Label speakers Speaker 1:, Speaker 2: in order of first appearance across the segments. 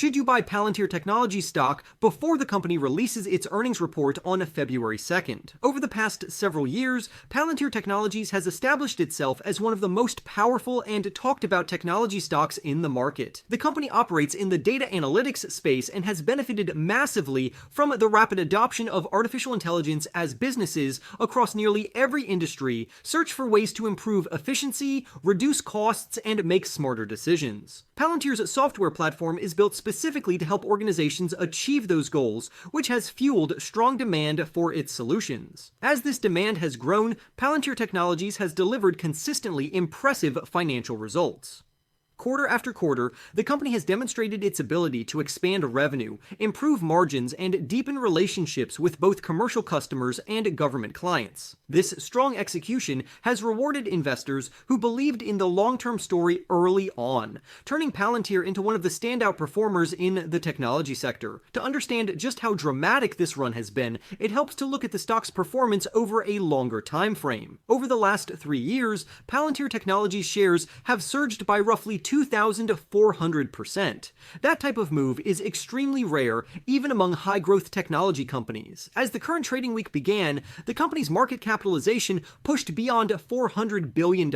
Speaker 1: should you buy Palantir Technologies stock before the company releases its earnings report on February 2nd? Over the past several years, Palantir Technologies has established itself as one of the most powerful and talked about technology stocks in the market. The company operates in the data analytics space and has benefited massively from the rapid adoption of artificial intelligence as businesses across nearly every industry search for ways to improve efficiency, reduce costs, and make smarter decisions. Palantir's software platform is built specifically to help organizations achieve those goals, which has fueled strong demand for its solutions. As this demand has grown, Palantir Technologies has delivered consistently impressive financial results. Quarter after quarter, the company has demonstrated its ability to expand revenue, improve margins, and deepen relationships with both commercial customers and government clients. This strong execution has rewarded investors who believed in the long-term story early on, turning Palantir into one of the standout performers in the technology sector. To understand just how dramatic this run has been, it helps to look at the stock's performance over a longer time frame. Over the last 3 years, Palantir Technologies shares have surged by roughly 2,400%. That type of move is extremely rare, even among high-growth technology companies. As the current trading week began, the company's market capitalization pushed beyond $400 billion,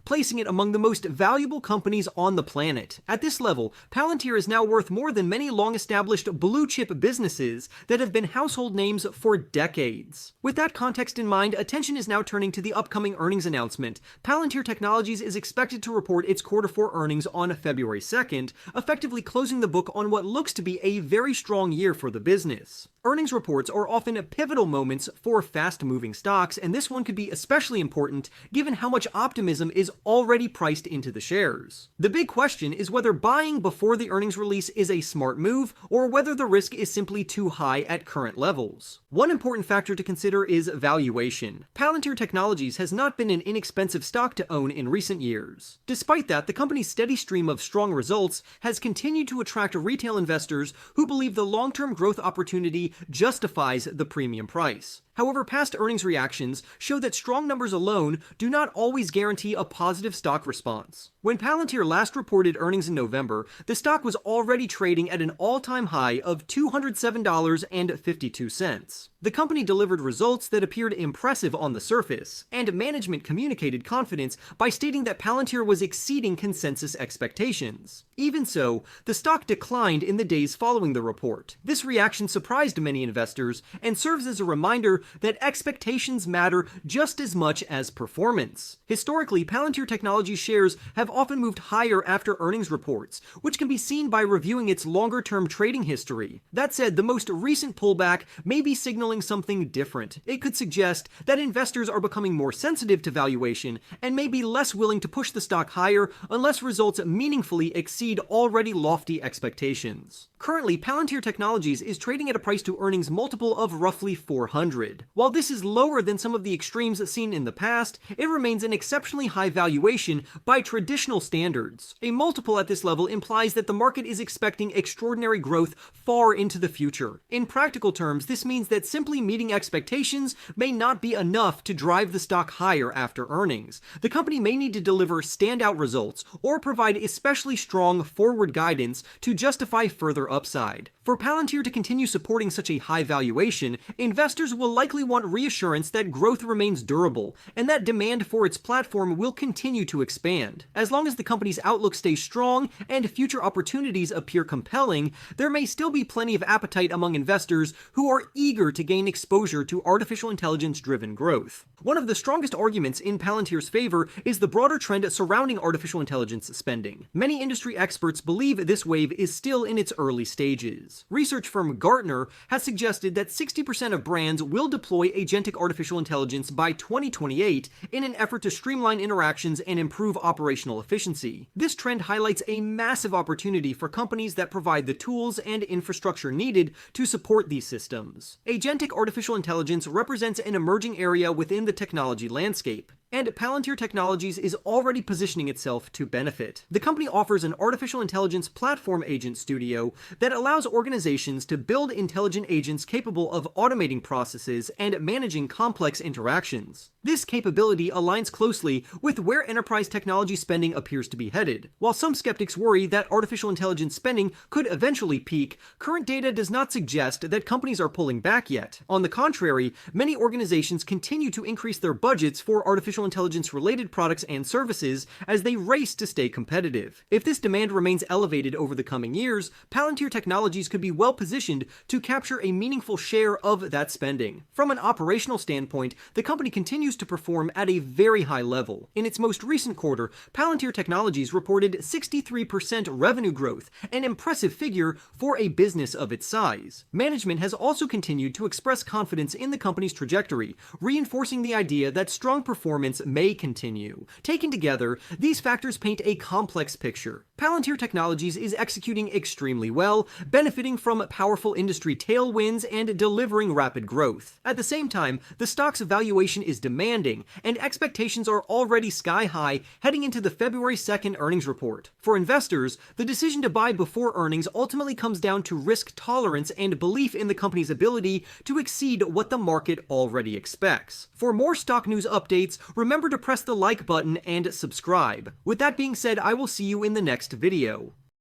Speaker 1: placing it among the most valuable companies on the planet. At this level, Palantir is now worth more than many long-established blue-chip businesses that have been household names for decades. With that context in mind, attention is now turning to the upcoming earnings announcement. Palantir Technologies is expected to report its quarter 4 earnings on February 2nd, effectively closing the book on what looks to be a very strong year for the business. Earnings reports are often pivotal moments for fast-moving stocks, and this one could be especially important given how much optimism is already priced into the shares. The big question is whether buying before the earnings release is a smart move, or whether the risk is simply too high at current levels. One important factor to consider is valuation. Palantir Technologies has not been an inexpensive stock to own in recent years. Despite that, the company's steady stream of strong results has continued to attract retail investors who believe the long-term growth opportunity justifies the premium price. However, past earnings reactions show that strong numbers alone do not always guarantee a positive stock response. When Palantir last reported earnings in November, the stock was already trading at an all-time high of $207.52. The company delivered results that appeared impressive on the surface, and management communicated confidence by stating that Palantir was exceeding consensus expectations. Even so, the stock declined in the days following the report. This reaction surprised many investors and serves as a reminder that expectations matter just as much as performance. Historically, Palantir Technologies shares have often moved higher after earnings reports, which can be seen by reviewing its longer-term trading history. That said, the most recent pullback may be signaling something different. It could suggest that investors are becoming more sensitive to valuation and may be less willing to push the stock higher unless results meaningfully exceed already lofty expectations. Currently, Palantir Technologies is trading at a price-to-earnings multiple of roughly 400. While this is lower than some of the extremes seen in the past, it remains an exceptionally high valuation by traditional standards. A multiple at this level implies that the market is expecting extraordinary growth far into the future. In practical terms, this means that simply meeting expectations may not be enough to drive the stock higher after earnings. The company may need to deliver standout results or provide especially strong forward guidance to justify further upside. For Palantir to continue supporting such a high valuation, investors will likely want reassurance that growth remains durable and that demand for its platform will continue to expand. As long as the company's outlook stays strong and future opportunities appear compelling, there may still be plenty of appetite among investors who are eager to gain exposure to artificial intelligence-driven growth. One of the strongest arguments in Palantir's favor is the broader trend surrounding artificial intelligence spending. Many industry experts believe this wave is still in its early stages. Research firm Gartner has suggested that 60% of brands will deploy agentic artificial intelligence by 2028 in an effort to streamline interactions and improve operational efficiency. This trend highlights a massive opportunity for companies that provide the tools and infrastructure needed to support these systems. Agentic artificial intelligence represents an emerging area within the technology landscape. and Palantir Technologies is already positioning itself to benefit. The company offers an artificial intelligence platform agent studio that allows organizations to build intelligent agents capable of automating processes and managing complex interactions. This capability aligns closely with where enterprise technology spending appears to be headed. While some skeptics worry that artificial intelligence spending could eventually peak, current data does not suggest that companies are pulling back yet. On the contrary, many organizations continue to increase their budgets for artificial intelligence-related products and services as they race to stay competitive. If this demand remains elevated over the coming years, Palantir Technologies could be well positioned to capture a meaningful share of that spending. From an operational standpoint, the company continues to perform at a very high level. In its most recent quarter, Palantir Technologies reported 63% revenue growth, an impressive figure for a business of its size. Management has also continued to express confidence in the company's trajectory, reinforcing the idea that strong performance may continue. Taken together, these factors paint a complex picture. Palantir Technologies is executing extremely well, benefiting from powerful industry tailwinds and delivering rapid growth. At the same time, the stock's valuation is demanding, and expectations are already sky high heading into the February 2nd earnings report. For investors, the decision to buy before earnings ultimately comes down to risk tolerance and belief in the company's ability to exceed what the market already expects. For more stock news updates, remember to press the like button and subscribe. With that being said, I will see you in the next video.